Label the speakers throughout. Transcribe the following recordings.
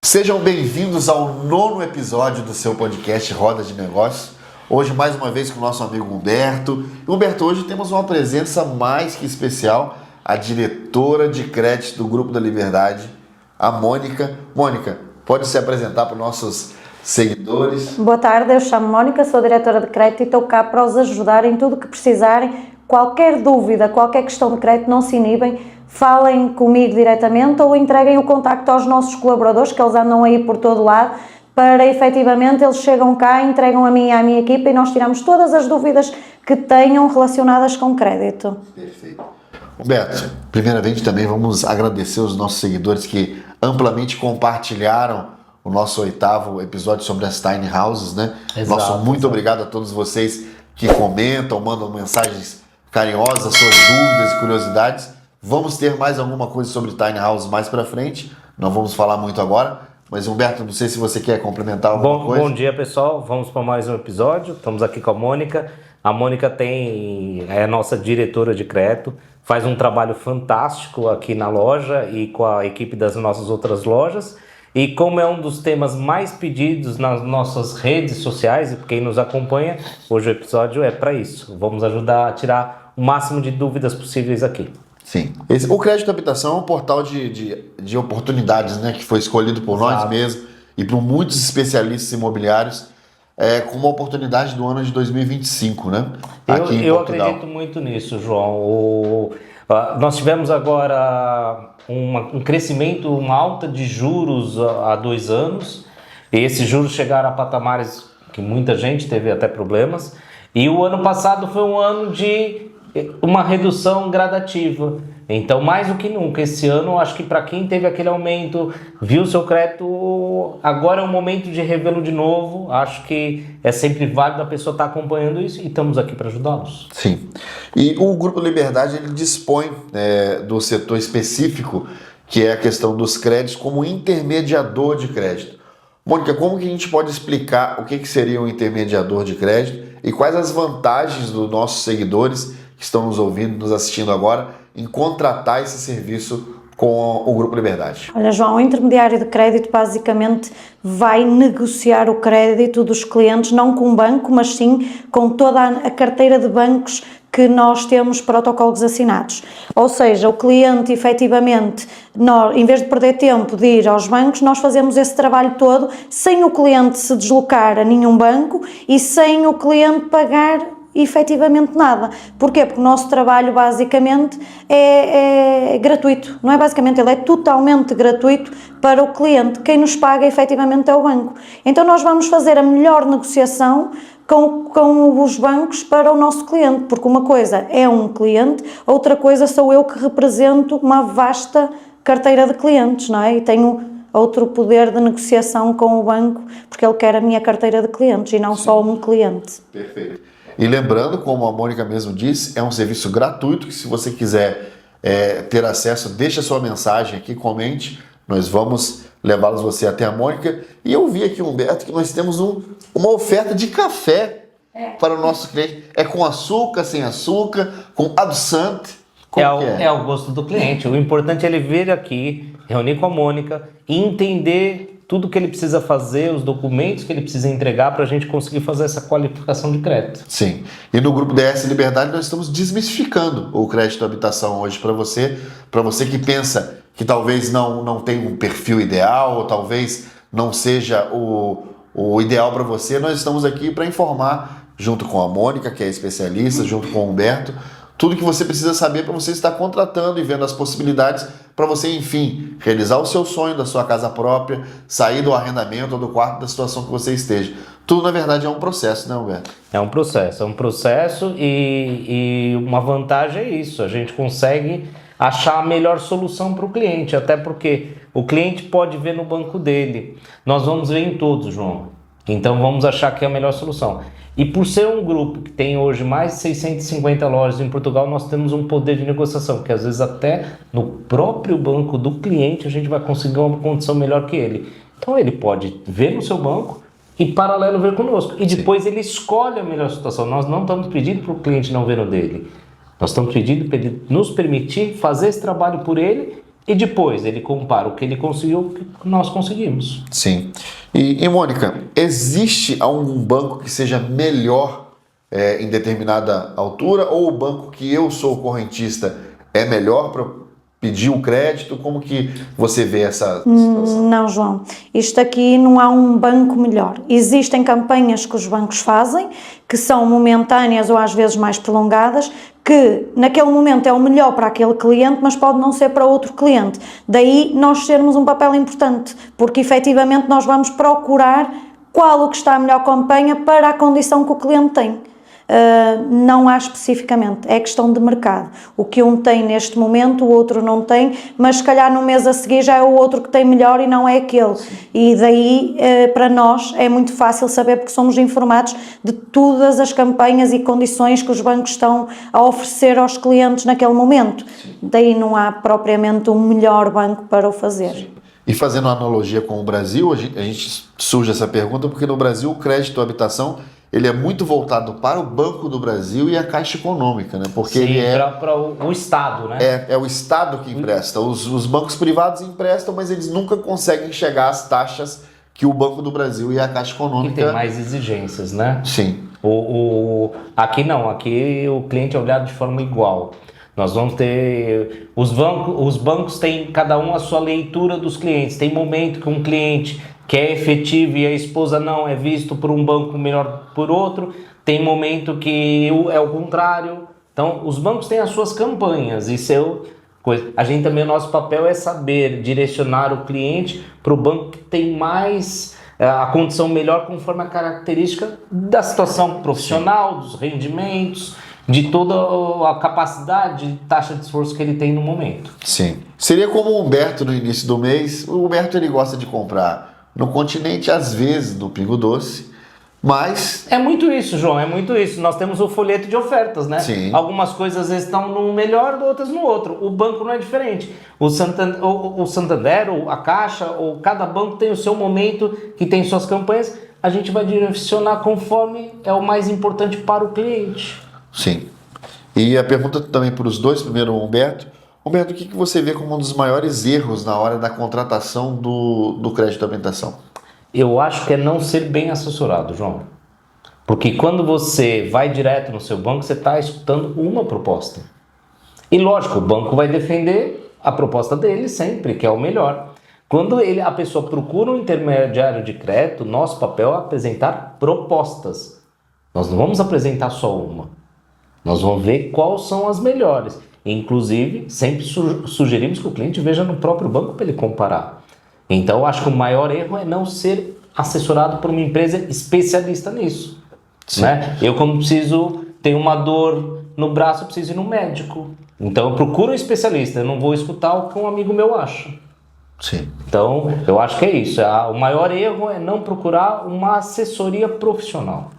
Speaker 1: Sejam bem-vindos ao 9º episódio do seu podcast Roda de Negócios. Hoje, mais uma vez, com o nosso amigo Humberto. Humberto, hoje temos uma presença mais que especial, a diretora de crédito do Grupo da Liberdade, a Mônica. Mônica, pode se apresentar para os nossos seguidores?
Speaker 2: Boa tarde, eu chamo Mônica, sou diretora de crédito e estou cá para os ajudar em tudo o que precisarem. Qualquer dúvida, qualquer questão de crédito, não se inibem, falem comigo diretamente ou entreguem o contacto aos nossos colaboradores, que eles andam aí por todo lado, para efetivamente eles chegam cá, entregam a mim e à minha equipa e nós tiramos todas as dúvidas que tenham relacionadas com crédito.
Speaker 1: Perfeito. Humberto, primeiramente também vamos agradecer os nossos seguidores que amplamente compartilharam o nosso 8º episódio sobre as Tiny Houses, né? Muito obrigado a todos vocês que comentam, mandam mensagens carinhosas, suas dúvidas e curiosidades. Vamos ter mais alguma coisa sobre Tiny House mais para frente, não vamos falar muito agora, mas Humberto, não sei se você quer complementar alguma coisa.
Speaker 3: Bom dia, pessoal, vamos para mais um episódio, estamos aqui com a Mônica. A Mônica é a nossa diretora de crédito, faz um trabalho fantástico aqui na loja e com a equipe das nossas outras lojas. E como é um dos temas mais pedidos nas nossas redes sociais e quem nos acompanha, hoje o episódio é para isso. Vamos ajudar a tirar o máximo de dúvidas possíveis aqui.
Speaker 1: Sim. O Crédito Habitação é um portal de oportunidades, né, que foi escolhido por nós mesmos e por muitos especialistas imobiliários como uma oportunidade do ano de 2025, né? Aqui em
Speaker 3: eu
Speaker 1: Portugal.
Speaker 3: acredito muito nisso, João. Nós tivemos agora um crescimento, uma alta de juros há 2 anos. E esses juros chegaram a patamares que muita gente teve até problemas. E o ano passado foi um ano de uma redução gradativa. Então, mais do que nunca, esse ano, acho que para quem teve aquele aumento, viu seu crédito, agora é o momento de revê-lo de novo. Acho que é sempre válido a pessoa estar acompanhando isso e estamos aqui para ajudá-los.
Speaker 1: Sim. E o Grupo Liberdade, ele dispõe do setor específico, que é a questão dos créditos, como intermediador de crédito. Mônica, como que a gente pode explicar o que seria um intermediador de crédito e quais as vantagens dos nossos seguidores que estão nos ouvindo, nos assistindo agora, em contratar esse serviço com o Grupo Liberdade?
Speaker 2: Olha, João, o intermediário de crédito basicamente vai negociar o crédito dos clientes, não com o banco, mas sim com toda a carteira de bancos que nós temos protocolos assinados. Ou seja, o cliente efetivamente, em vez de perder tempo de ir aos bancos, nós fazemos esse trabalho todo sem o cliente se deslocar a nenhum banco e sem o cliente pagar efetivamente nada. Porquê? Porque o nosso trabalho basicamente é gratuito, não é basicamente, ele é totalmente gratuito para o cliente. Quem nos paga efetivamente é o banco. Então nós vamos fazer a melhor negociação com os bancos para o nosso cliente, porque uma coisa é um cliente, outra coisa sou eu que represento uma vasta carteira de clientes, não é? E tenho outro poder de negociação com o banco, porque ele quer a minha carteira de clientes e não só um cliente.
Speaker 1: Perfeito. E lembrando, como a Mônica mesmo disse, é um serviço gratuito que se você quiser ter acesso, deixa sua mensagem aqui, comente, nós vamos levá-los você até a Mônica. E eu vi aqui, Humberto, que nós temos uma oferta de café para o nosso cliente. É com açúcar, sem açúcar, com adoçante?
Speaker 3: É o gosto do cliente. O importante é ele vir aqui, reunir com a Mônica e entender tudo que ele precisa fazer, os documentos que ele precisa entregar para a gente conseguir fazer essa qualificação de crédito.
Speaker 1: Sim. E no Grupo DS Liberdade nós estamos desmistificando o crédito habitação hoje para você que pensa que talvez não tenha um perfil ideal, ou talvez não seja o ideal para você. Nós estamos aqui para informar, junto com a Mônica, que é especialista, junto com o Humberto, tudo que você precisa saber para você estar contratando e vendo as possibilidades para você, enfim, realizar o seu sonho da sua casa própria, sair do arrendamento ou do quarto da situação que você esteja. Tudo, na verdade, é um processo, né, Humberto? É um processo
Speaker 3: e uma vantagem é isso, a gente consegue achar a melhor solução para o cliente, até porque o cliente pode ver no banco dele. Nós vamos ver em todos, João. Então vamos achar que é a melhor solução. E por ser um grupo que tem hoje mais de 650 lojas em Portugal, nós temos um poder de negociação, que às vezes até no próprio banco do cliente a gente vai conseguir uma condição melhor que ele. Então ele pode ver no seu banco e paralelo ver conosco. E depois ele escolhe a melhor situação. Nós não estamos pedindo para o cliente não ver no dele. Nós estamos pedindo para ele nos permitir fazer esse trabalho por ele e depois ele compara o que ele conseguiu com o que nós conseguimos.
Speaker 1: Sim. E Mônica, existe algum banco que seja melhor em determinada altura, ou o banco que eu sou correntista é melhor para pedir o crédito? Como que você vê essa situação?
Speaker 2: Não, João. Isto aqui não há um banco melhor. Existem campanhas que os bancos fazem, que são momentâneas ou às vezes mais prolongadas, que naquele momento é o melhor para aquele cliente, mas pode não ser para outro cliente. Daí nós termos um papel importante, porque efetivamente nós vamos procurar qual o que está a melhor campanha para a condição que o cliente tem. Não há especificamente, é questão de mercado. O que um tem neste momento, o outro não tem, mas se calhar no mês a seguir já é o outro que tem melhor e não é aquele. E daí, para nós, é muito fácil saber, porque somos informados de todas as campanhas e condições que os bancos estão a oferecer aos clientes naquele momento. Daí não há propriamente um melhor banco para o fazer.
Speaker 1: E fazendo uma analogia com o Brasil, a gente surge essa pergunta porque no Brasil o crédito à habitação ele é muito voltado para o Banco do Brasil e a Caixa Econômica, né? Porque
Speaker 3: sim,
Speaker 1: ele
Speaker 3: para o Estado, né?
Speaker 1: É o Estado que empresta. Os bancos privados emprestam, mas eles nunca conseguem chegar às taxas que o Banco do Brasil e a Caixa Econômica...
Speaker 3: E tem mais exigências, né?
Speaker 1: Sim.
Speaker 3: Aqui não, aqui o cliente é olhado de forma igual. Nós vamos ter... Os bancos têm cada um a sua leitura dos clientes. Tem momento que um cliente que é efetivo e a esposa não, é visto por um banco melhor por outro. Tem momento que é o contrário. Então, os bancos têm as suas campanhas e a gente também, o nosso papel é saber direcionar o cliente para o banco que tem mais a condição melhor conforme a característica da situação profissional, dos rendimentos, de toda a capacidade de taxa de esforço que ele tem no momento.
Speaker 1: Sim. Seria como o Humberto no início do mês. O Humberto ele gosta de comprar no Continente, às vezes no Pingo Doce, mas...
Speaker 3: É muito isso, João, é muito isso. Nós temos o folheto de ofertas, né?
Speaker 1: Sim.
Speaker 3: Algumas coisas estão num melhor, outras no outro. O banco não é diferente. O Santander, a Caixa, ou cada banco tem o seu momento, que tem suas campanhas. A gente vai direcionar conforme é o mais importante para o cliente.
Speaker 1: Sim. E a pergunta também para os dois, primeiro o Humberto. Humberto, o que você vê como um dos maiores erros na hora da contratação do crédito à habitação?
Speaker 3: Eu acho que é não ser bem assessorado, João. Porque quando você vai direto no seu banco, você está escutando uma proposta. E lógico, o banco vai defender a proposta dele sempre, que é o melhor. Quando a pessoa procura um intermediário de crédito, nosso papel é apresentar propostas. Nós não vamos apresentar só uma. Nós vamos ver quais são as melhores. Inclusive, sempre sugerimos que o cliente veja no próprio banco para ele comparar. Então, eu acho que o maior erro é não ser assessorado por uma empresa especialista nisso. Né? Eu, quando preciso ter uma dor no braço, eu preciso ir no médico. Então, eu procuro um especialista, eu não vou escutar o que um amigo meu acha.
Speaker 1: Sim.
Speaker 3: Então, eu acho que é isso. O maior erro é não procurar uma assessoria profissional.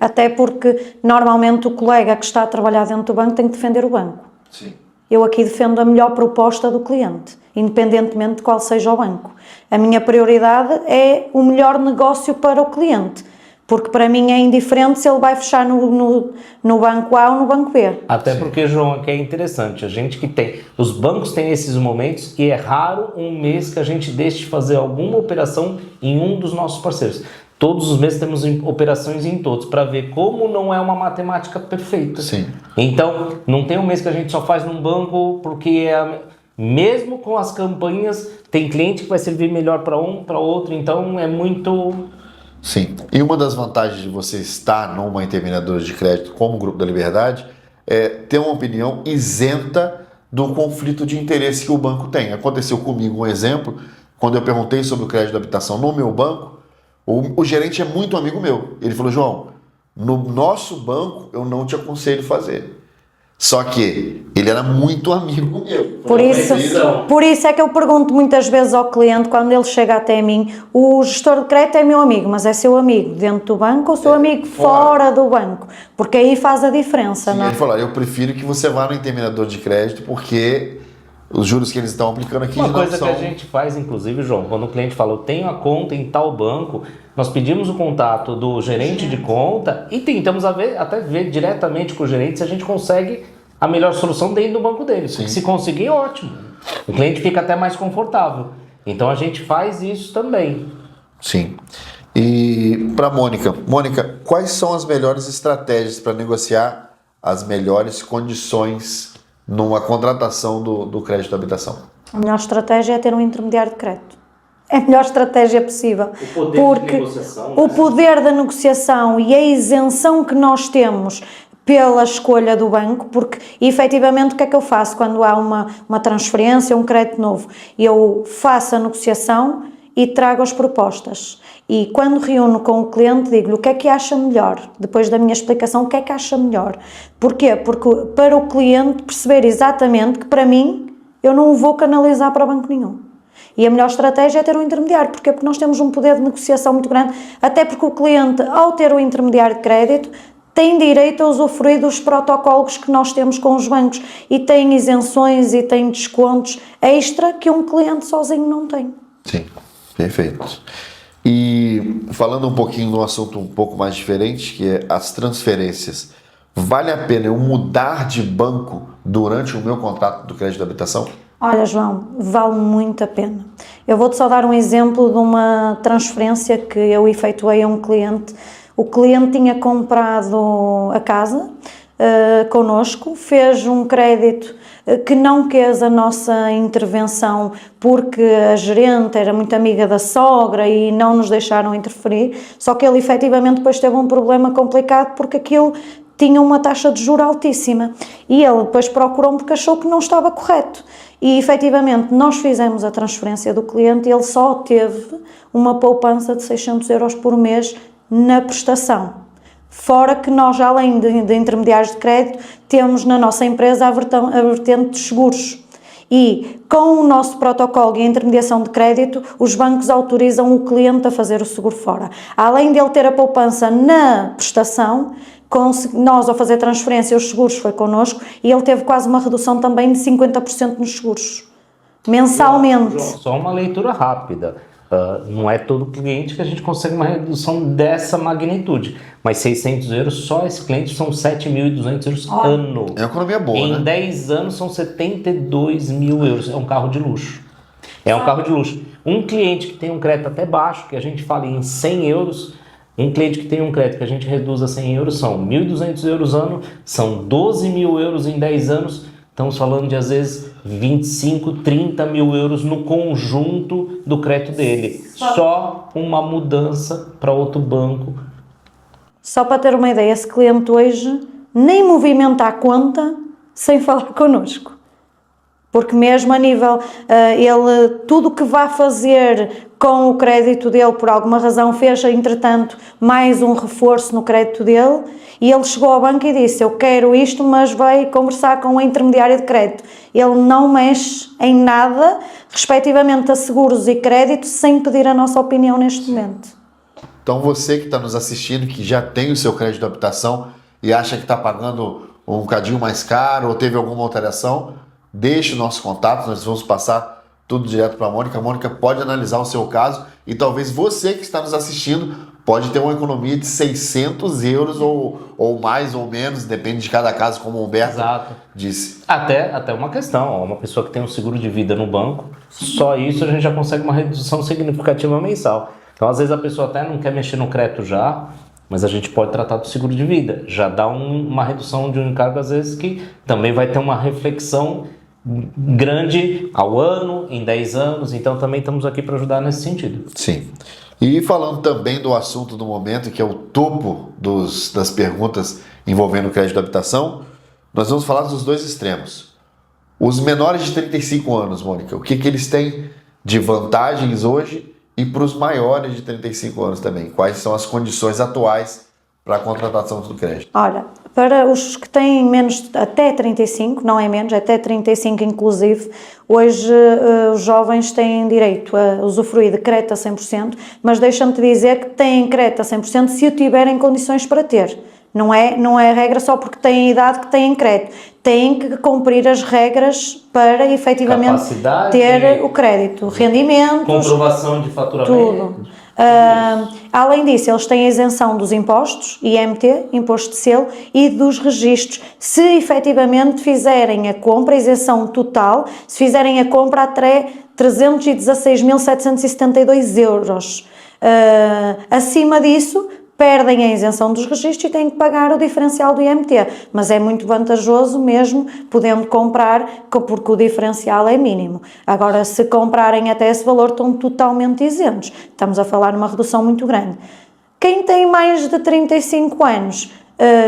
Speaker 2: Até porque, normalmente, o colega que está a trabalhar dentro do banco tem que defender o banco.
Speaker 1: Sim.
Speaker 2: Eu aqui defendo a melhor proposta do cliente, independentemente de qual seja o banco. A minha prioridade é o melhor negócio para o cliente, porque para mim é indiferente se ele vai fechar no banco A ou no banco B.
Speaker 3: Até porque, João, aqui é interessante, os bancos têm esses momentos e é raro um mês que a gente deixe de fazer alguma operação em um dos nossos parceiros. Todos os meses temos operações em todos, para ver como não é uma matemática perfeita.
Speaker 1: Sim.
Speaker 3: Então, não tem um mês que a gente só faz num banco, porque mesmo com as campanhas, tem cliente que vai servir melhor para um, para outro, então é muito...
Speaker 1: Sim. E uma das vantagens de você estar numa intermediadora de crédito como o Grupo da Liberdade é ter uma opinião isenta do conflito de interesse que o banco tem. Aconteceu comigo um exemplo, quando eu perguntei sobre o crédito de habitação no meu banco, o gerente é muito amigo meu. Ele falou, João, no nosso banco eu não te aconselho fazer. Só que ele era muito amigo meu.
Speaker 2: Por isso é que eu pergunto muitas vezes ao cliente, quando ele chega até mim, o gestor de crédito é meu amigo, mas é seu amigo dentro do banco ou seu amigo fora do banco? Porque aí faz a diferença,
Speaker 1: Sim,
Speaker 2: não é?
Speaker 1: ele falou, eu prefiro que você vá no intermediador de crédito porque os juros que eles estão aplicando aqui
Speaker 3: Uma
Speaker 1: não
Speaker 3: coisa
Speaker 1: são...
Speaker 3: que a gente faz, inclusive, João, quando o cliente fala, eu tenho a conta em tal banco, nós pedimos o contato do gerente de conta e tentamos até ver diretamente com o gerente se a gente consegue a melhor solução dentro do banco dele.
Speaker 1: Sim.
Speaker 3: Se conseguir, ótimo. O cliente fica até mais confortável. Então a gente faz isso também.
Speaker 1: Sim. E para Mônica, quais são as melhores estratégias para negociar as melhores condições numa contratação do crédito de habitação?
Speaker 2: A melhor estratégia é ter um intermediário de crédito. É a melhor estratégia possível.
Speaker 3: O poder de negociação,
Speaker 2: o poder da negociação e a isenção que nós temos pela escolha do banco, porque efetivamente o que é que eu faço quando há uma transferência, um crédito novo? Eu faço a negociação e trago as propostas. E quando reúno com o cliente, digo-lhe o que é que acha melhor. Depois da minha explicação, o que é que acha melhor. Porquê? Porque para o cliente perceber exatamente que para mim, eu não o vou canalizar para banco nenhum. E a melhor estratégia é ter um intermediário. Porquê? Porque nós temos um poder de negociação muito grande, até porque o cliente, ao ter um intermediário de crédito, tem direito a usufruir dos protocolos que nós temos com os bancos e tem isenções e tem descontos extra que um cliente sozinho não tem.
Speaker 1: Sim, perfeito. E falando um pouquinho de um assunto um pouco mais diferente, que é as transferências. Vale a pena eu mudar de banco durante o meu contrato do crédito de habitação?
Speaker 2: Olha, João, vale muito a pena. Eu vou-te só dar um exemplo de uma transferência que eu efetuei a um cliente. O cliente tinha comprado a casa connosco, fez um crédito que não quis a nossa intervenção porque a gerente era muito amiga da sogra e não nos deixaram interferir, só que ele efetivamente depois teve um problema complicado porque aquilo tinha uma taxa de juros altíssima e ele depois procurou-me porque achou que não estava correto. E efetivamente nós fizemos a transferência do cliente e ele só teve uma poupança de 600 euros por mês na prestação. Fora que nós, além de intermediários de crédito, temos na nossa empresa a vertente de seguros. E com o nosso protocolo e a intermediação de crédito, os bancos autorizam o cliente a fazer o seguro fora. Além de ele ter a poupança na prestação, nós, ao fazer transferência, os seguros foi connosco e ele teve quase uma redução também de 50% nos seguros, mensalmente.
Speaker 3: João, só uma leitura rápida. Não é todo cliente que a gente consegue uma redução dessa magnitude, mas 600 euros, só esse cliente são 7.200 euros ano.
Speaker 1: É uma economia boa,
Speaker 3: em
Speaker 1: né?
Speaker 3: 10 anos são 72 mil euros, é um carro de luxo. É um carro de luxo. Um cliente que tem um crédito até baixo, que a gente fala em 100 euros, um cliente que tem um crédito que a gente reduz a 100 euros, são 1.200 euros ano, são 12 mil euros em 10 anos, estamos falando de às vezes 25, 30 mil euros no conjunto do crédito dele. Só uma mudança para outro banco.
Speaker 2: Só para ter uma ideia, esse cliente hoje nem movimenta a conta sem falar connosco. Porque mesmo a nível, ele, tudo o que vai fazer com o crédito dele, por alguma razão, fez, entretanto, mais um reforço no crédito dele, e ele chegou ao banco e disse, eu quero isto, mas vai conversar com o intermediário de crédito. Ele não mexe em nada, respectivamente a seguros e crédito, sem pedir a nossa opinião neste momento.
Speaker 1: Então você que está nos assistindo, que já tem o seu crédito de habitação e acha que está pagando um bocadinho mais caro ou teve alguma alteração, deixe o nosso contato, nós vamos passar tudo direto para a Mônica. A Mônica pode analisar o seu caso e talvez você que está nos assistindo pode ter uma economia de 600 euros ou mais ou menos, depende de cada caso, como o Humberto disse.
Speaker 3: Até uma questão, uma pessoa que tem um seguro de vida no banco, só isso a gente já consegue uma redução significativa mensal. Então às vezes a pessoa até não quer mexer no crédito já, mas a gente pode tratar do seguro de vida. Já dá uma redução de um encargo às vezes que também vai ter uma reflexão grande ao ano, em 10 anos, então também estamos aqui para ajudar nesse sentido.
Speaker 1: Sim. E falando também do assunto do momento, que é o topo das perguntas envolvendo o crédito de habitação, nós vamos falar dos dois extremos. Os menores de 35 anos, Mônica, o que eles têm de vantagens hoje e para os maiores de 35 anos também? Quais são as condições atuais para a contratação do crédito?
Speaker 2: Olha, para os que têm menos até 35, não é menos, é até 35 inclusive, hoje os jovens têm direito a usufruir de crédito a 100%, mas deixam-te dizer que têm crédito a 100% se o tiverem condições para ter. Não é regra só porque têm idade que têm crédito. Têm que cumprir as regras para efetivamente
Speaker 3: Capacidade,
Speaker 2: ter o crédito. Rendimentos,
Speaker 3: comprovação de faturamento.
Speaker 2: tudo. Além disso, eles têm a isenção dos impostos, IMT, Imposto de Selo, e dos registros. Se efetivamente fizerem a compra, isenção total, se fizerem a compra até 316.772 euros. Acima disso, perdem a isenção dos registros e têm que pagar o diferencial do IMT, mas é muito vantajoso mesmo podendo comprar, porque o diferencial é mínimo. Agora, se comprarem até esse valor, estão totalmente isentos. Estamos a falar numa redução muito grande. Quem tem mais de 35 anos,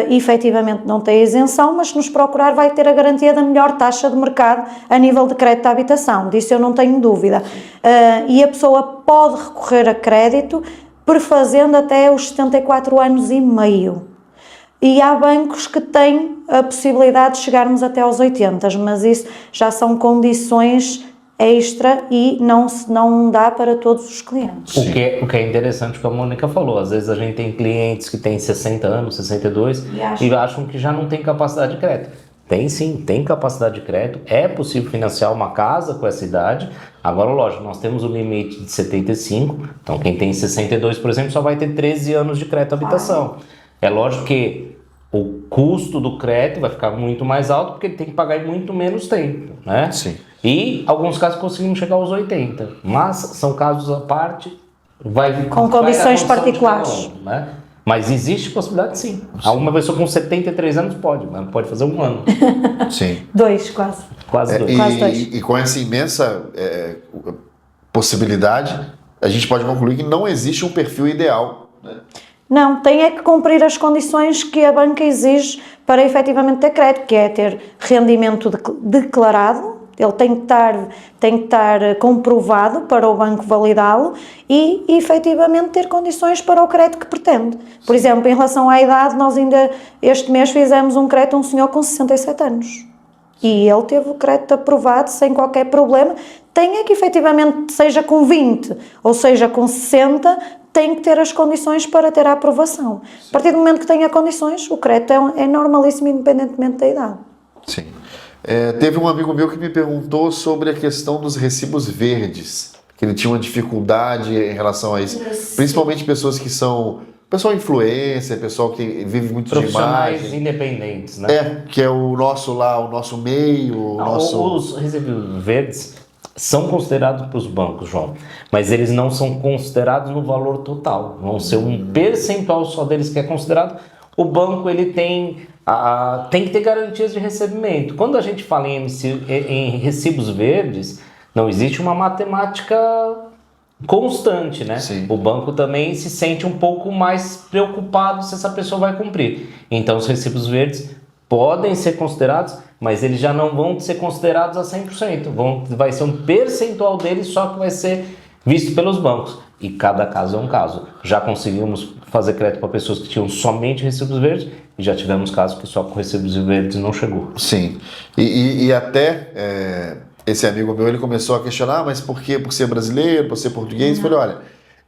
Speaker 2: efetivamente não tem isenção, mas se nos procurar vai ter a garantia da melhor taxa de mercado a nível de crédito à habitação, disso eu não tenho dúvida. E a pessoa pode recorrer a crédito prefazendo até os 74 anos e meio. E há bancos que têm a possibilidade de chegarmos até aos 80, mas isso já são condições extra e não dá para todos os clientes.
Speaker 3: O que é interessante que a Mônica falou, às vezes a gente tem clientes que têm 60 anos, 62 e acham que já não tem capacidade de crédito. Tem sim, tem capacidade de crédito, é possível financiar uma casa com essa idade. Agora, lógico, nós temos o limite de 75, então quem tem 62, por exemplo, só vai ter 13 anos de crédito à habitação. É lógico que o custo do crédito vai ficar muito mais alto porque ele tem que pagar em muito menos tempo, né?
Speaker 1: Sim.
Speaker 3: E alguns casos conseguimos chegar aos 80, mas são casos à parte,
Speaker 2: com condições particulares.
Speaker 3: Né? Mas existe possibilidade sim. Uma pessoa com 73 anos pode, mas pode fazer um ano.
Speaker 1: Sim.
Speaker 2: Dois, quase.
Speaker 3: Quase dois.
Speaker 2: Quase dois.
Speaker 1: E com essa imensa possibilidade, a gente pode concluir que não existe um perfil ideal, né?
Speaker 2: Não, tem é que cumprir as condições que a banca exige para efetivamente ter crédito, que é ter rendimento declarado. Ele tem que estar comprovado para o banco validá-lo e, efetivamente, ter condições para o crédito que pretende. Por exemplo, em relação à idade, nós ainda este mês fizemos um crédito a um senhor com 67 anos. E ele teve o crédito aprovado sem qualquer problema. Tem é que, efetivamente, seja com 20 ou seja com 60, tem que ter as condições para ter a aprovação. A partir do momento que tenha condições, o crédito é normalíssimo, independentemente da idade.
Speaker 1: Sim. Teve um amigo meu que me perguntou sobre a questão dos recibos verdes, que ele tinha uma dificuldade em relação a isso. Principalmente pessoas que são... Pessoal influencer, pessoal que vive muito de
Speaker 3: profissionais
Speaker 1: imagem.
Speaker 3: independentes, né?
Speaker 1: Que é o nosso meio,
Speaker 3: Os recibos verdes são considerados para os bancos, João, mas eles não são considerados no valor total. Vão ser um percentual só deles que é considerado. O banco ele tem que ter garantias de recebimento. Quando a gente fala em recibos verdes, não existe uma matemática constante, né?
Speaker 1: Sim.
Speaker 3: O banco também se sente um pouco mais preocupado se essa pessoa vai cumprir. Então, os recibos verdes podem ser considerados, mas eles já não vão ser considerados a 100%. Vai ser um percentual deles só que vai ser visto pelos bancos. E cada caso é um caso. Já conseguimos fazer crédito para pessoas que tinham somente recibos verdes e já tivemos casos que só com recibos verdes não chegou.
Speaker 1: Sim. E até esse amigo meu, ele começou a questionar, mas por quê? Por ser brasileiro, por ser português? Eu falei, olha,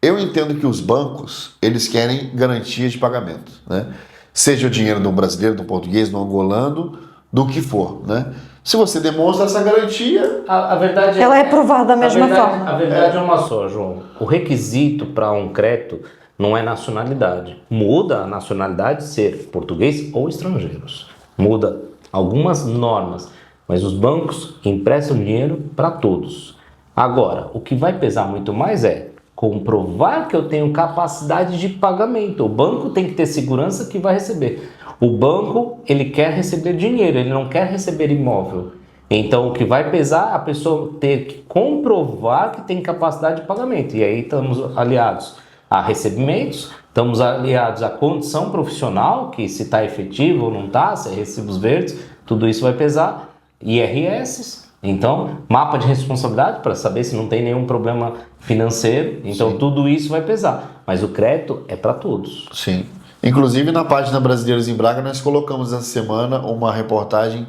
Speaker 1: eu entendo que os bancos, eles querem garantia de pagamento, né? Seja o dinheiro de um brasileiro, de um português, de um angolano, do que for, né? Se você demonstra essa garantia...
Speaker 3: A verdade
Speaker 2: ela é aprovada da mesma forma.
Speaker 3: A verdade é uma só, João. O requisito para um crédito não é nacionalidade. Muda a nacionalidade de ser português ou estrangeiros. Muda algumas normas, mas os bancos emprestam dinheiro para todos. Agora, o que vai pesar muito mais é comprovar que eu tenho capacidade de pagamento. O banco tem que ter segurança que vai receber. O banco, ele quer receber dinheiro, ele não quer receber imóvel. Então, o que vai pesar é a pessoa ter que comprovar que tem capacidade de pagamento. E aí estamos aliados a recebimentos, estamos aliados à condição profissional, que se está efetivo ou não está, se é recibos verdes, tudo isso vai pesar. IRS, então, mapa de responsabilidade para saber se não tem nenhum problema financeiro. Então, sim, tudo isso vai pesar. Mas o crédito é para todos.
Speaker 1: Sim. Inclusive, na página Brasileiros em Braga, nós colocamos essa semana uma reportagem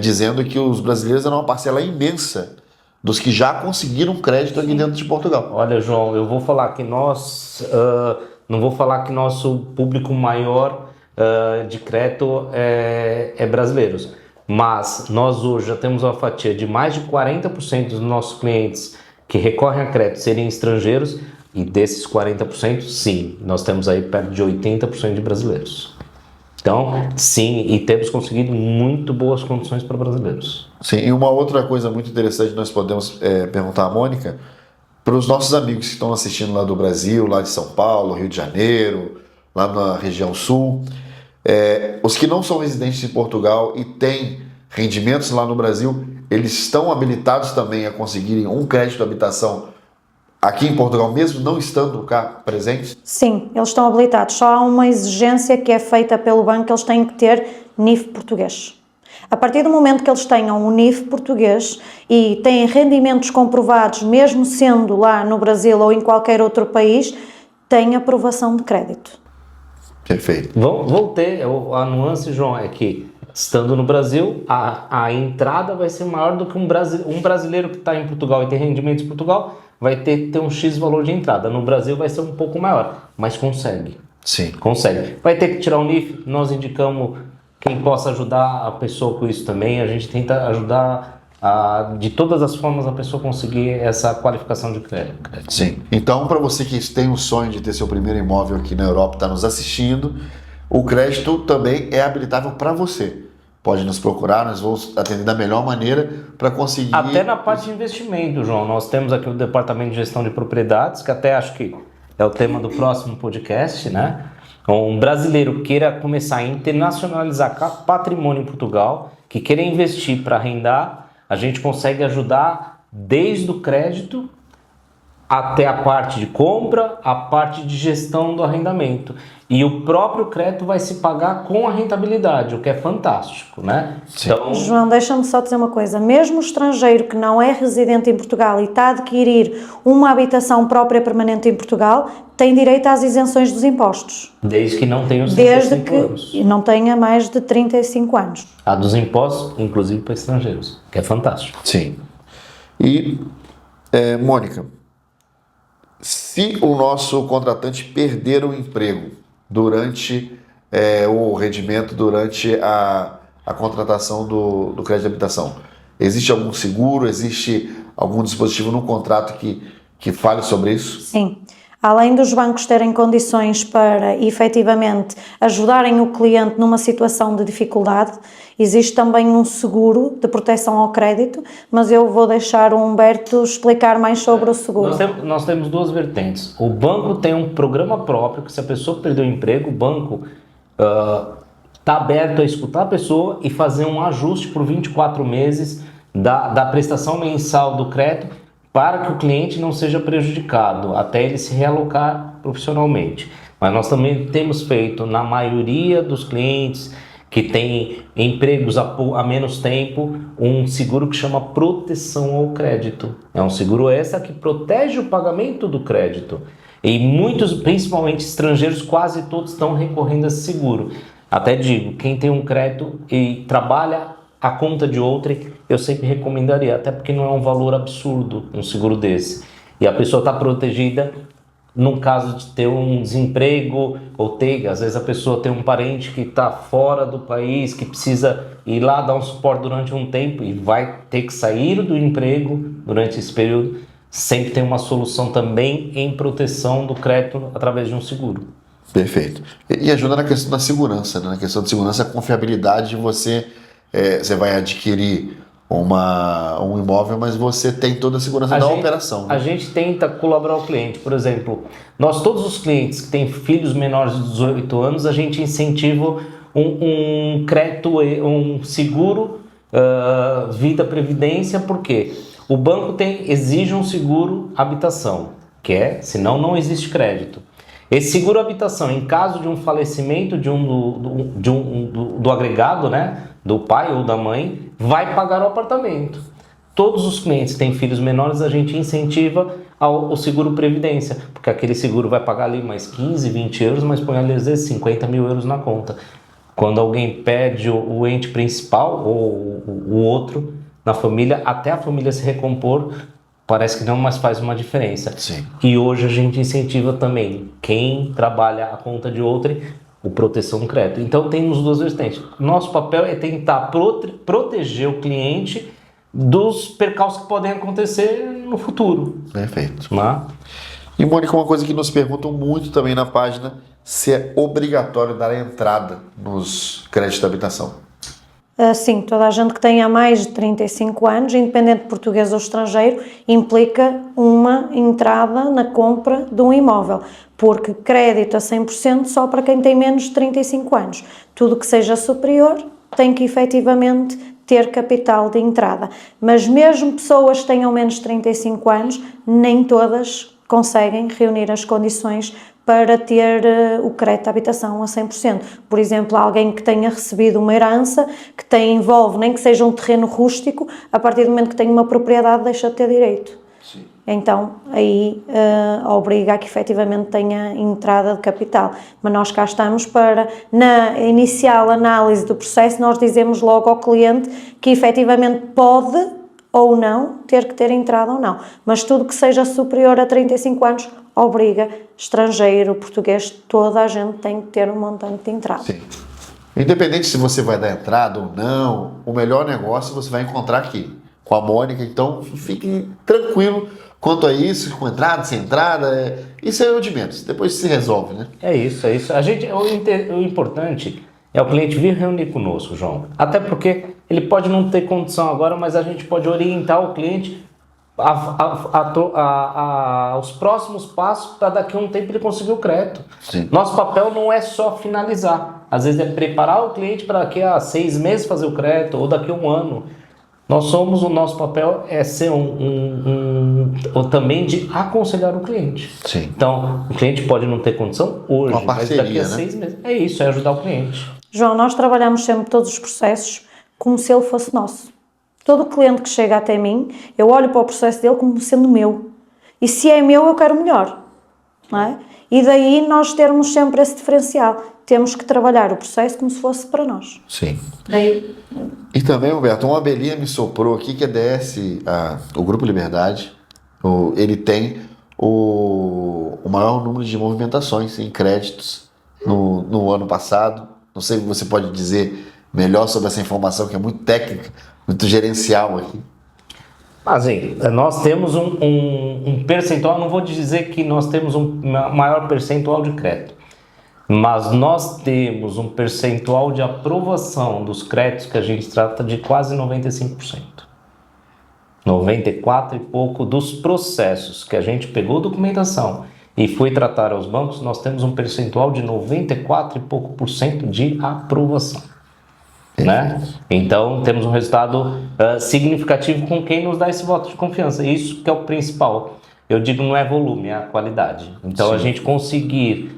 Speaker 1: dizendo que os brasileiros eram uma parcela imensa dos que já conseguiram crédito aqui dentro de Portugal.
Speaker 3: Olha, João, eu vou falar que não vou falar que nosso público maior de crédito é brasileiros. Mas nós hoje já temos uma fatia de mais de 40% dos nossos clientes que recorrem a crédito serem estrangeiros, e desses 40%, sim, nós temos aí perto de 80% de brasileiros. Então, sim, e temos conseguido muito boas condições para brasileiros.
Speaker 1: Sim, e uma outra coisa muito interessante nós podemos perguntar à Mônica, para os nossos amigos que estão assistindo lá do Brasil, lá de São Paulo, Rio de Janeiro, lá na região sul, os que não são residentes em Portugal e têm rendimentos lá no Brasil, eles estão habilitados também a conseguirem um crédito de habitação aqui em Portugal, mesmo não estando cá presentes?
Speaker 2: Sim, eles estão habilitados. Só há uma exigência que é feita pelo banco, que eles têm que ter NIF português. A partir do momento que eles tenham um NIF português e têm rendimentos comprovados, mesmo sendo lá no Brasil ou em qualquer outro país, têm aprovação de crédito.
Speaker 1: Perfeito.
Speaker 3: Vão ter, a nuance, João, é que estando no Brasil, a entrada vai ser maior do que um brasileiro que está em Portugal e tem rendimentos em Portugal, vai ter um X valor de entrada. No Brasil vai ser um pouco maior, mas consegue.
Speaker 1: Sim.
Speaker 3: Consegue. Vai ter que tirar o NIF, nós indicamos quem possa ajudar a pessoa com isso também. A gente tenta ajudar de todas as formas a pessoa conseguir essa qualificação de crédito.
Speaker 1: Sim. Então, para você que tem o sonho de ter seu primeiro imóvel aqui na Europa, está nos assistindo, o crédito também é habilitável para você. Pode nos procurar, nós vamos atender da melhor maneira para conseguir...
Speaker 3: Até na parte de investimento, João. Nós temos aqui o Departamento de Gestão de Propriedades, que até acho que é o tema do próximo podcast, né? Um brasileiro queira começar a internacionalizar patrimônio em Portugal, que queira investir para arrendar, a gente consegue ajudar desde o crédito até a parte de compra, a parte de gestão do arrendamento. E o próprio crédito vai se pagar com a rentabilidade, o que é fantástico, né?
Speaker 2: Então... João, deixa-me só dizer uma coisa. Mesmo o estrangeiro que não é residente em Portugal e está a adquirir uma habitação própria permanente em Portugal, tem direito às isenções dos impostos.
Speaker 3: Desde que não tenha os 35 anos.
Speaker 2: E não tenha mais de 35 anos.
Speaker 3: A dos impostos, inclusive para estrangeiros, que é fantástico.
Speaker 1: Sim. E, Mônica, se o nosso contratante perder o emprego durante o rendimento, durante a contratação do crédito de habitação, existe algum seguro, existe algum dispositivo no contrato que fale sobre isso?
Speaker 2: Sim. Além dos bancos terem condições para, efetivamente, ajudarem o cliente numa situação de dificuldade, existe também um seguro de proteção ao crédito, mas eu vou deixar o Humberto explicar mais sobre o seguro.
Speaker 3: Nós temos duas vertentes. O banco tem um programa próprio, que se a pessoa perder o emprego, o banco está aberto a escutar a pessoa e fazer um ajuste por 24 meses da prestação mensal do crédito, para que o cliente não seja prejudicado, até ele se realocar profissionalmente. Mas nós também temos feito, na maioria dos clientes que têm empregos há menos tempo, um seguro que chama proteção ao crédito. É um seguro extra que protege o pagamento do crédito. E muitos, principalmente estrangeiros, quase todos estão recorrendo a esse seguro. Até digo, quem tem um crédito e trabalha a conta de outrem, eu sempre recomendaria, até porque não é um valor absurdo um seguro desse. E a pessoa está protegida no caso de ter um desemprego, ou às vezes a pessoa tem um parente que está fora do país, que precisa ir lá dar um suporte durante um tempo e vai ter que sair do emprego durante esse período, sempre tem uma solução também em proteção do crédito através de um seguro.
Speaker 1: Perfeito. E ajuda na questão da segurança, né? Na questão de segurança, a confiabilidade de você vai adquirir um imóvel, mas você tem toda a segurança da operação. Né?
Speaker 3: A gente tenta colaborar o cliente. Por exemplo, todos os clientes que têm filhos menores de 18 anos, a gente incentiva um crédito, um seguro vida previdência, porque o banco do um seguro habitação, senão não existe crédito. Esse seguro habitação, em caso de um falecimento do agregado, né, do pai ou da mãe, vai pagar o apartamento. Todos os clientes que têm filhos menores, a gente incentiva o seguro previdência, porque aquele seguro vai pagar ali mais 15, 20 euros, mas põe ali às vezes 50 mil euros na conta. Quando alguém perde o ente principal ou o outro na família, até a família se recompor, parece que não mais faz uma diferença.
Speaker 1: Sim.
Speaker 3: E hoje a gente incentiva também quem trabalha a conta de outrem o proteção do crédito. Então temos duas vertentes. Nosso papel é tentar proteger o cliente dos percalços que podem acontecer no futuro.
Speaker 1: Perfeito.
Speaker 3: Né?
Speaker 1: E, Mônica, uma coisa que nos perguntam muito também na página, se é obrigatório dar a entrada nos créditos de habitação.
Speaker 2: Sim, toda a gente que tenha mais de 35 anos, independente de português ou estrangeiro, implica uma entrada na compra de um imóvel, porque crédito a 100% só para quem tem menos de 35 anos. Tudo que seja superior tem que efetivamente ter capital de entrada. Mas mesmo pessoas que tenham menos de 35 anos, nem todas conseguem reunir as condições para ter o crédito de habitação a 100%. Por exemplo, alguém que tenha recebido uma herança, que envolve, nem que seja um terreno rústico, a partir do momento que tem uma propriedade deixa de ter direito.
Speaker 1: Sim.
Speaker 2: Então, aí obriga a que efetivamente tenha entrada de capital. Mas nós cá estamos para, na inicial análise do processo, nós dizemos logo ao cliente que efetivamente pode ou não ter que ter entrada ou não. Mas tudo que seja superior a 35 anos obriga, estrangeiro, português, toda a gente tem que ter um montante de entrada.
Speaker 1: Sim. Independente se você vai dar entrada ou não, o melhor negócio você vai encontrar aqui, com a Mônica. Então, fique tranquilo quanto a isso, com entrada, sem entrada, isso é o de menos. Depois se resolve, né?
Speaker 3: É isso. O importante é o cliente vir reunir conosco, João. Até porque ele pode não ter condição agora, mas a gente pode orientar o cliente os próximos passos para daqui a um tempo ele conseguir o crédito.
Speaker 1: Sim.
Speaker 3: Nosso papel não é só finalizar. Às vezes é preparar o cliente para daqui a 6 meses fazer o crédito ou daqui a 1 ano. O nosso papel é ser também de aconselhar o cliente.
Speaker 1: Sim.
Speaker 3: Então, o cliente pode não ter condição hoje,
Speaker 1: Uma parceria,
Speaker 3: mas daqui a
Speaker 1: né?
Speaker 3: 6 meses. É isso, é ajudar o cliente.
Speaker 2: João, nós trabalhamos sempre todos os processos como se ele fosse nosso. Todo cliente que chega até mim, eu olho para o processo dele como sendo meu. E se é meu, eu quero melhor. Não é? E daí nós termos sempre esse diferencial. Temos que trabalhar o processo como se fosse para nós.
Speaker 1: Sim.
Speaker 2: Daí...
Speaker 1: E também, Humberto, uma abelhinha me soprou aqui que a DS, o Grupo Liberdade, ele tem o maior número de movimentações em créditos no ano passado. Não sei se você pode dizer melhor sobre essa informação, que é muito técnica, muito gerencial aqui.
Speaker 3: Assim, nós temos um percentual, não vou dizer que nós temos um maior percentual de crédito, mas nós temos um percentual de aprovação dos créditos que a gente trata de quase 95%. 94 e pouco dos processos que a gente pegou documentação e foi tratar aos bancos, nós temos um percentual de 94 e pouco por cento de aprovação. Né? Então temos um resultado significativo com quem nos dá esse voto de confiança. Isso que é o principal. Eu digo, não é volume, é a qualidade. Então, sim, a gente conseguir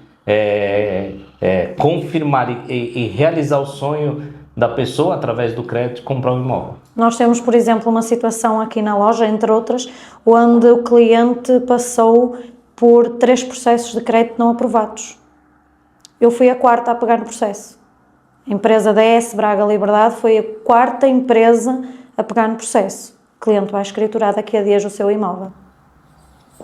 Speaker 3: confirmar e realizar o sonho da pessoa através do crédito comprar um imóvel.
Speaker 2: Nós temos, por exemplo, uma situação aqui na loja, entre outras, onde o cliente passou por 3 processos de crédito não aprovados. Eu fui a 4ª a pegar no processo. A empresa DS Braga Liberdade foi a 4ª empresa a pegar no processo. O cliente vai escriturar daqui a dias o seu imóvel.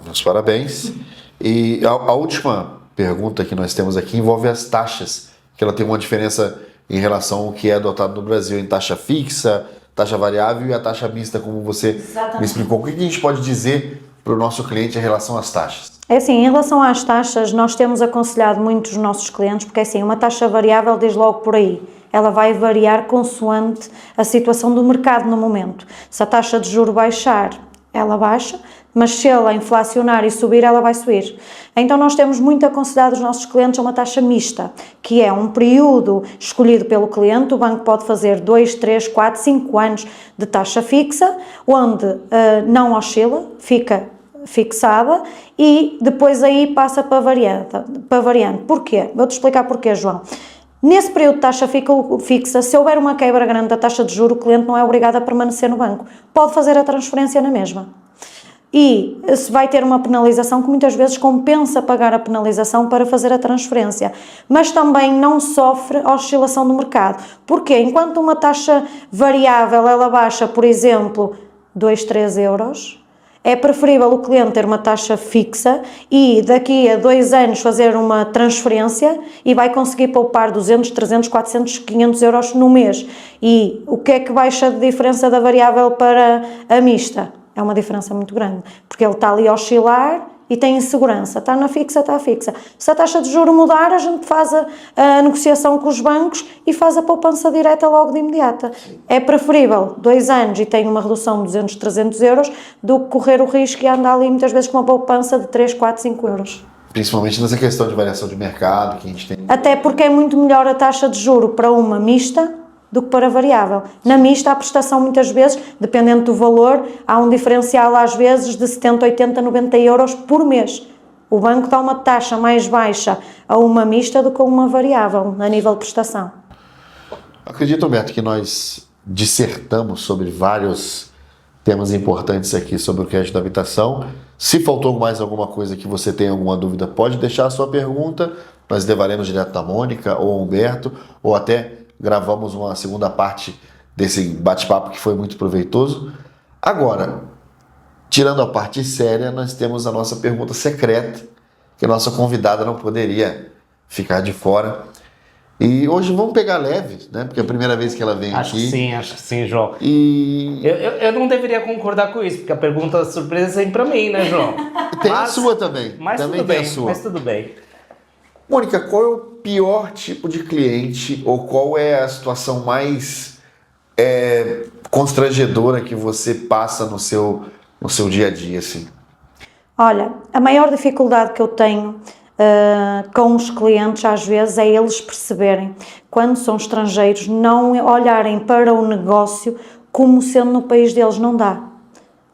Speaker 1: Meus parabéns. E a última pergunta que nós temos aqui envolve as taxas, que ela tem uma diferença em relação ao que é adotado no Brasil em taxa fixa, taxa variável e a taxa mista, como você me explicou. O que a gente pode dizer para o nosso cliente em relação às taxas?
Speaker 2: É assim, em relação às taxas, nós temos aconselhado muito os nossos clientes, porque é assim, uma taxa variável diz logo por aí, ela vai variar consoante a situação do mercado no momento. Se a taxa de juro baixar, ela baixa, mas se ela inflacionar e subir, ela vai subir. Então nós temos muito aconselhado os nossos clientes a uma taxa mista, que é um período escolhido pelo cliente. O banco pode fazer 2, 3, 4, 5 anos de taxa fixa, onde não oscila, fica fixada e depois aí passa para variante. Porquê? Vou-te explicar porquê, João. Nesse período de taxa fixa, se houver uma quebra grande da taxa de juros, o cliente não é obrigado a permanecer no banco. Pode fazer a transferência na mesma. E se vai ter uma penalização que muitas vezes compensa pagar a penalização para fazer a transferência. Mas também não sofre a oscilação do mercado. Porquê? Enquanto uma taxa variável ela baixa, por exemplo, 2, 3 euros, É preferível o cliente ter uma taxa fixa e daqui a 2 anos fazer uma transferência e vai conseguir poupar 200, 300, 400, 500 euros no mês. E o que é que baixa de diferença da variável para a mista? É uma diferença muito grande, porque ele está ali a oscilar e tem insegurança. Está na fixa, está fixa. Se a taxa de juros mudar, a gente faz a negociação com os bancos e faz a poupança direta logo de imediata. É preferível 2 anos e tem uma redução de 200, 300 euros do que correr o risco e andar ali muitas vezes com uma poupança de 3, 4, 5 euros.
Speaker 1: Principalmente nessa questão de variação de mercado que a gente tem.
Speaker 2: Até porque é muito melhor a taxa de juro para uma mista do que para variável. Na mista, a prestação muitas vezes, dependendo do valor, há um diferencial às vezes de 70, 80, 90 euros por mês. O banco dá uma taxa mais baixa a uma mista do que a uma variável, a nível de prestação.
Speaker 1: Acredito, Humberto, que nós dissertamos sobre vários temas importantes aqui sobre o crédito da habitação. Se faltou mais alguma coisa que você tenha alguma dúvida, pode deixar a sua pergunta. Nós levaremos direto a Mônica ou ao Humberto, ou até gravamos uma segunda parte desse bate-papo que foi muito proveitoso. Agora, tirando a parte séria, nós temos a nossa pergunta secreta, que a nossa convidada não poderia ficar de fora. E hoje vamos pegar leve, né? Porque é a primeira vez que ela vem aqui.
Speaker 3: Acho que sim, João.
Speaker 1: E
Speaker 3: Eu não deveria concordar com isso, porque a pergunta surpresa é sempre para mim, né, João?
Speaker 1: tem a sua também.
Speaker 3: Mas
Speaker 1: também
Speaker 3: tudo
Speaker 1: tem
Speaker 3: bem,
Speaker 1: a sua.
Speaker 3: mas tudo bem.
Speaker 1: Mônica, qual é o pior tipo de cliente ou qual é a situação mais constrangedora que você passa no seu dia a dia, assim?
Speaker 2: Olha, a maior dificuldade que eu tenho com os clientes às vezes é eles perceberem, quando são estrangeiros, não olharem para o negócio como sendo no país deles. Não dá.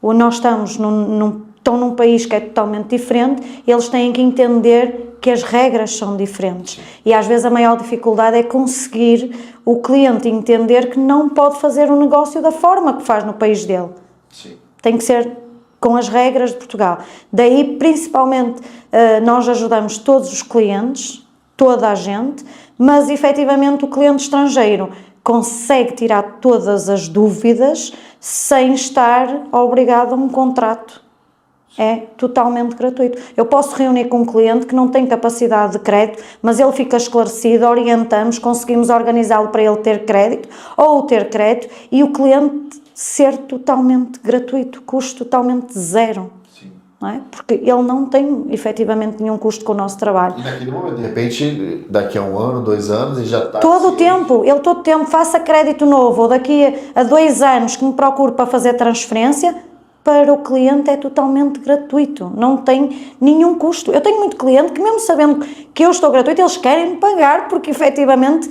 Speaker 2: Nós estão num país que é totalmente diferente, eles têm que entender que as regras são diferentes. E às vezes a maior dificuldade é conseguir o cliente entender que não pode fazer um negócio da forma que faz no país dele.
Speaker 1: Sim.
Speaker 2: Tem que ser com as regras de Portugal. Daí, principalmente, nós ajudamos todos os clientes, toda a gente, mas efetivamente o cliente estrangeiro consegue tirar todas as dúvidas sem estar obrigado a um contrato. É totalmente gratuito. Eu posso reunir com um cliente que não tem capacidade de crédito, mas ele fica esclarecido, orientamos, conseguimos organizá-lo para ele ter crédito ou ter crédito e o cliente ser totalmente gratuito, custo totalmente zero.
Speaker 1: Sim.
Speaker 2: Não é? Porque ele não tem efetivamente nenhum custo com o nosso trabalho.
Speaker 1: E naquele momento, de repente, daqui a 1 ano, 2 anos, ele já está...
Speaker 2: Todo o tempo, ele todo o tempo, faça crédito novo, ou daqui a 2 anos que me procure para fazer transferência, para o cliente é totalmente gratuito, não tem nenhum custo. Eu tenho muito cliente que mesmo sabendo que eu estou gratuito, eles querem me pagar porque efetivamente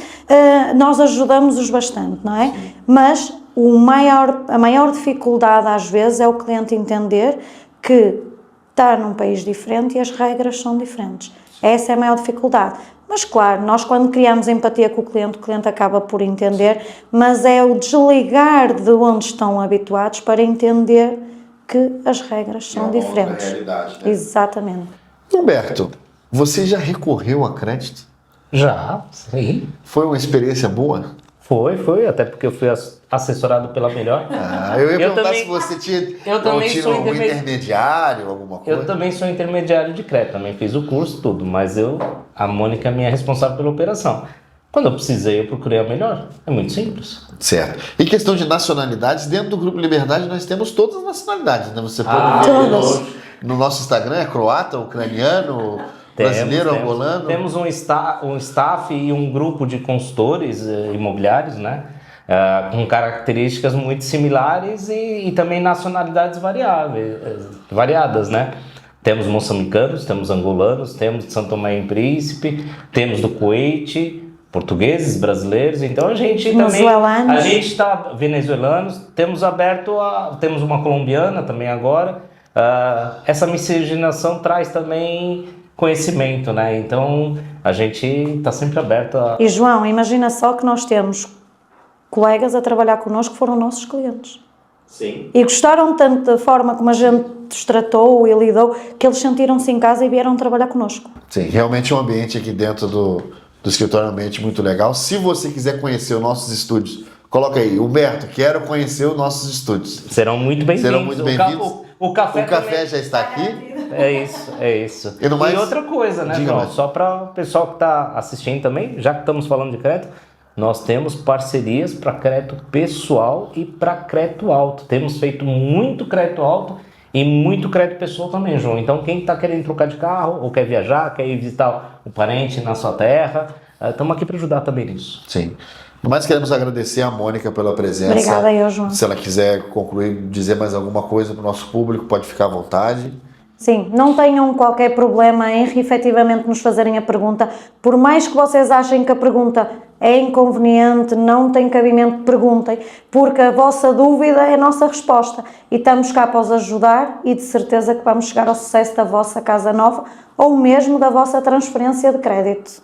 Speaker 2: nós ajudamos-os bastante, não é? Sim. Mas a maior dificuldade às vezes é o cliente entender que está num país diferente e as regras são diferentes. Essa é a maior dificuldade. Mas claro, nós quando criamos empatia com o cliente acaba por entender, mas é o desligar de onde estão habituados para entender que as regras são diferentes.
Speaker 1: Realidade, né?
Speaker 2: Exatamente.
Speaker 1: Humberto, você já recorreu a crédito?
Speaker 3: Já, sim.
Speaker 1: Foi uma experiência boa?
Speaker 3: Foi, até porque eu fui assessorado pela Melhor.
Speaker 1: Eu ia perguntar se você tinha um intermediário, alguma coisa.
Speaker 3: Eu também sou intermediário de crédito, também fiz o curso, tudo, mas a Mônica é minha responsável pela operação. Quando eu precisei, eu procurei a Melhor. É muito simples.
Speaker 1: Certo. Em questão de nacionalidades, dentro do Grupo Liberdade nós temos todas as nacionalidades, né? Você pode ver no nosso Instagram, é croata, ucraniano, brasileiro, angolano.
Speaker 3: Temos um staff e um grupo de consultores imobiliários, né? Com características muito similares e também nacionalidades variadas, né? Temos moçambicanos, temos angolanos, temos de São Tomé e Príncipe, temos do Kuwait, portugueses, brasileiros, então a gente está venezuelanos, temos uma colombiana também agora. Essa miscigenação traz também conhecimento, né? Então a gente está sempre aberto a...
Speaker 2: E João, imagina só que nós temos colegas a trabalhar connosco que foram nossos clientes.
Speaker 3: Sim.
Speaker 2: E gostaram tanto da forma como a gente os tratou e lidou, que eles sentiram-se em casa e vieram trabalhar connosco.
Speaker 1: Sim, realmente é um ambiente aqui dentro do escritório, um ambiente muito legal. Se você quiser conhecer os nossos estúdios, coloca aí, Humberto, quero conhecer os nossos estúdios.
Speaker 3: Serão muito bem-vindos.
Speaker 1: Serão muito bem-vindos.
Speaker 3: O café
Speaker 1: já está aqui.
Speaker 3: É isso, é isso.
Speaker 1: E no mais-
Speaker 3: outra coisa, né,
Speaker 1: Diga
Speaker 3: João?
Speaker 1: mais.
Speaker 3: Só para o pessoal que está assistindo também, já que estamos falando de crédito, nós temos parcerias para crédito pessoal e para crédito alto. Temos feito muito crédito alto e muito crédito pessoal também, João. Então, quem está querendo trocar de carro ou quer viajar, quer ir visitar um parente na sua terra, estamos aqui para ajudar também nisso.
Speaker 1: Sim. No mais, queremos agradecer a Mônica pela presença.
Speaker 2: Obrigada eu, João.
Speaker 1: Se ela quiser concluir, dizer mais alguma coisa para o nosso público, pode ficar à vontade.
Speaker 2: Sim, não tenham qualquer problema em efetivamente nos fazerem a pergunta. Por mais que vocês achem que a pergunta é inconveniente, não tem cabimento, perguntem, porque a vossa dúvida é a nossa resposta. E estamos cá para os ajudar e de certeza que vamos chegar ao sucesso da vossa casa nova ou mesmo da vossa transferência de crédito.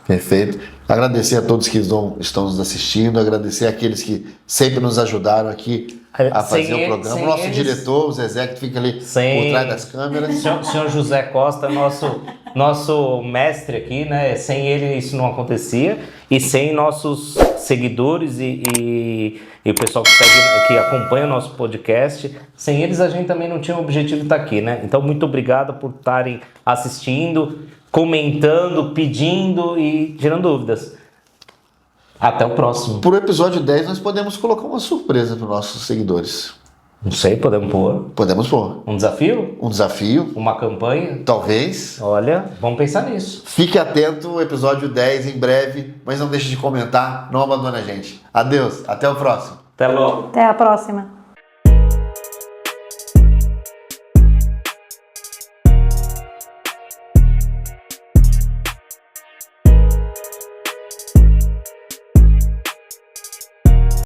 Speaker 1: Perfeito. Agradecer a todos que estão nos assistindo, agradecer àqueles que sempre nos ajudaram aqui a fazer o programa. O nosso diretor, o Zezé, que fica ali por trás das câmeras.
Speaker 3: Senhor José Costa, nosso mestre aqui, né? Sem ele isso não acontecia. E sem nossos seguidores e o pessoal que acompanha o nosso podcast, sem eles a gente também não tinha o objetivo de estar aqui, né? Então, muito obrigado por estarem assistindo, comentando, pedindo e tirando dúvidas. Até o próximo.
Speaker 1: Por episódio 10, nós podemos colocar uma surpresa para os nossos seguidores.
Speaker 3: Não sei, podemos pôr
Speaker 1: Podemos pôr
Speaker 3: um desafio?
Speaker 1: um desafio,
Speaker 3: Uma campanha?
Speaker 1: talvez.
Speaker 3: Olha, vamos pensar nisso.
Speaker 1: Fique atento, o episódio 10 em breve, mas não deixe de comentar, não abandone a gente. Adeus, até o próximo.
Speaker 3: Até logo.
Speaker 2: Até à próxima.